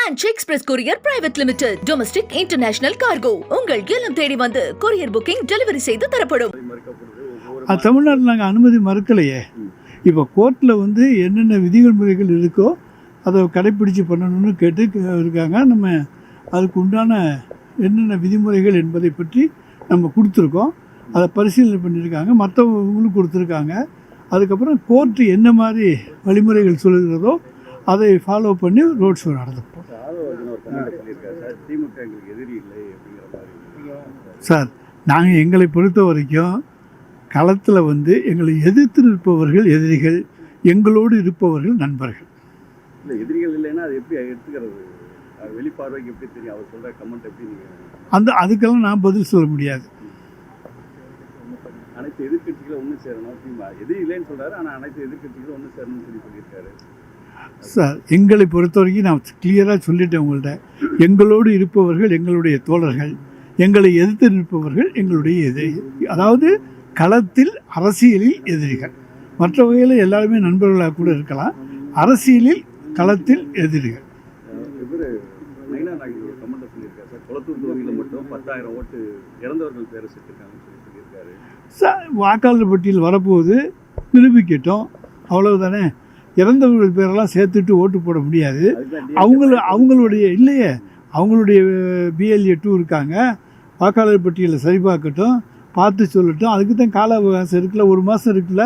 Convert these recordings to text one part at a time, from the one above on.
Branch express courier private limited. Domestic international cargo. உங்கள் இல்லம் தேடி வந்து கொரியர் புக்கிங் டெலிவரி செய்து தரப்படும். தமிழ்நாட்டில் நாங்கள் அனுமதி மறுக்கலையே. இப்போ கோர்ட்டில் வந்து என்னென்ன விதிகள் முறைகள் இருக்கோ அதை கடைப்பிடிச்சு பண்ணணும்னு கேட்டு இருக்காங்க. நம்ம அதுக்கு உண்டான என்னென்ன விதிமுறைகள் என்பதை பற்றி நம்ம கொடுத்துருக்கோம். அதை பரிசீலனை பண்ணியிருக்காங்க, மற்றவங்களும் கொடுத்துருக்காங்க. அதுக்கப்புறம் கோர்ட்டு என்ன மாதிரி வழிமுறைகள் சொல்லுகிறதோ அதை ஃபாலோ பண்ணி ரோட் ஷோ நடத்துப்போம். சார், நாங்கள் எங்களை பொறுத்த வரைக்கும் களத்தில் வந்து எங்களை எதிர்த்து நிற்பவர்கள் எதிரிகள், எங்களோடு இருப்பவர்கள் நண்பர்கள். இல்லை, எதிரிகள் இல்லைன்னா அது எப்படி எடுத்துக்கிறது? வெளிப்பார்வைக்கு எப்படி தெரியும்? அவர் சொல்கிற கமெண்ட் எப்படி அதுக்கெல்லாம் நான் பதில் சொல்ல முடியாது. அனைத்து எதிர்கட்சிகளும் ஒன்று சேரணும். எதிரி இல்லைன்னு சொல்கிறாரு, ஆனால் அனைத்து எதிர்கட்சிகளும் ஒன்று சேரணும்னு சொல்லியிருக்காரு. சார், எங்களை பொறுத்த வரைக்கும் நான் கிளியராக சொல்லிட்டேன் உங்கள்கிட்ட. எங்களோடு இருப்பவர்கள் எங்களுடைய தோழர்கள், எங்களை எதிர்த்து நிற்பவர்கள் எங்களுடைய எதிரிகள். அதாவது களத்தில் அரசியலில் எதிரிகள். மற்ற வகையில் எல்லாருமே நண்பர்களாக கூட இருக்கலாம். அரசியலில் களத்தில் எதிரிகள். இவர் நைனா நாயகி ஒரு கமெண்ட் சொல்லியிருக்காரு சார், குளத்தூர் தொகுதியில் மட்டும் 10,000 ஓட்டு இறந்தவர்கள் பேரை சேர்த்துருக்காங்கன்னு சொல்லியிருக்காரு. சார், வாக்காளர் பட்டியல் வரப்போகுது, நிரூபிக்கட்டும், அவ்வளவுதானே. இறந்தவர்கள் பேரெல்லாம் சேர்த்துட்டு ஓட்டு போட முடியாது. அவங்களுடைய இல்லையே, அவங்களுடைய BLA 2 இருக்காங்க. வாக்காளர் பட்டியலில் சரிபார்க்கட்டும், பார்த்து சொல்லட்டும். அதுக்கு தான் கால அவகாசம் இருக்குல்ல, 1 மாதம் இருக்குல்ல,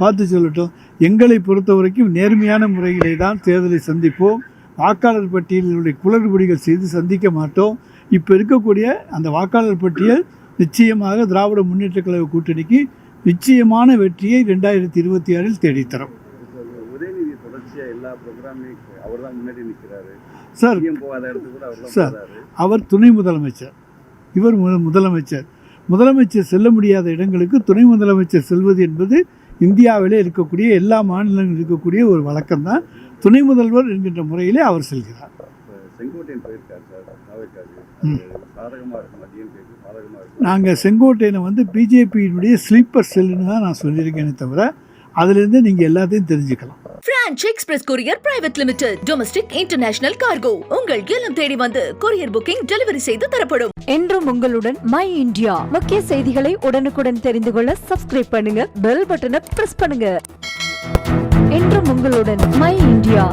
பார்த்து சொல்லட்டும். எங்களை பொறுத்த வரைக்கும் நேர்மையான முறையிலே தான் தேர்தலை சந்திப்போம். வாக்காளர் பட்டியலினுடைய குளறுபடிகள் செய்து சந்திக்க மாட்டோம். இப்போ இருக்கக்கூடிய அந்த வாக்காளர் பட்டியல் நிச்சயமாக திராவிட முன்னேற்ற கழக கூட்டணிக்கு நிச்சயமான வெற்றியை 2026 தேடித்தரும். உதயநிதி தொடர்ச்சியாக எல்லா ப்ரோக்ராமையும் அவர் தான் முன்னாடி நிற்கிறாரு சார். போகாத இடத்துக்கு கூட சார், அவர் துணை முதலமைச்சர், இவர் முதலமைச்சர். முதலமைச்சர் செல்ல முடியாத இடங்களுக்கு துணை முதலமைச்சர் செல்வது என்பது இந்தியாவிலே இருக்கக்கூடிய எல்லா மாநிலங்களில் இருக்கக்கூடிய ஒரு வழக்கம் தான். துணை முதல்வர் என்கின்ற முறையிலே அவர் செல்கிறார். செங்கோட்டையன் போயிருக்கார் சார். நாங்கள் செங்கோட்டையனை வந்து பிஜேபியினுடைய ஸ்லீப்பர் செல்லுன்னு தான் நான் சொல்லியிருக்கேனே தவிர அதிலிருந்து நீங்கள் எல்லாத்தையும் தெரிஞ்சுக்கலாம். Branch express courier private limited. Domestic international cargo. உங்கள் இல்லம் தேடி வந்து கொரியர் புக்கிங் டெலிவரி செய்து தரப்படும். என்றும் உங்களுடன் மை இந்தியா. முக்கிய செய்திகளை உடனுக்குடன் தெரிந்து கொள்ள சப்ஸ்கிரைப் பண்ணுங்க, பெல் பட்டனை பிரஸ் பண்ணுங்க. என்றும் உங்களுடன் மை இந்தியா.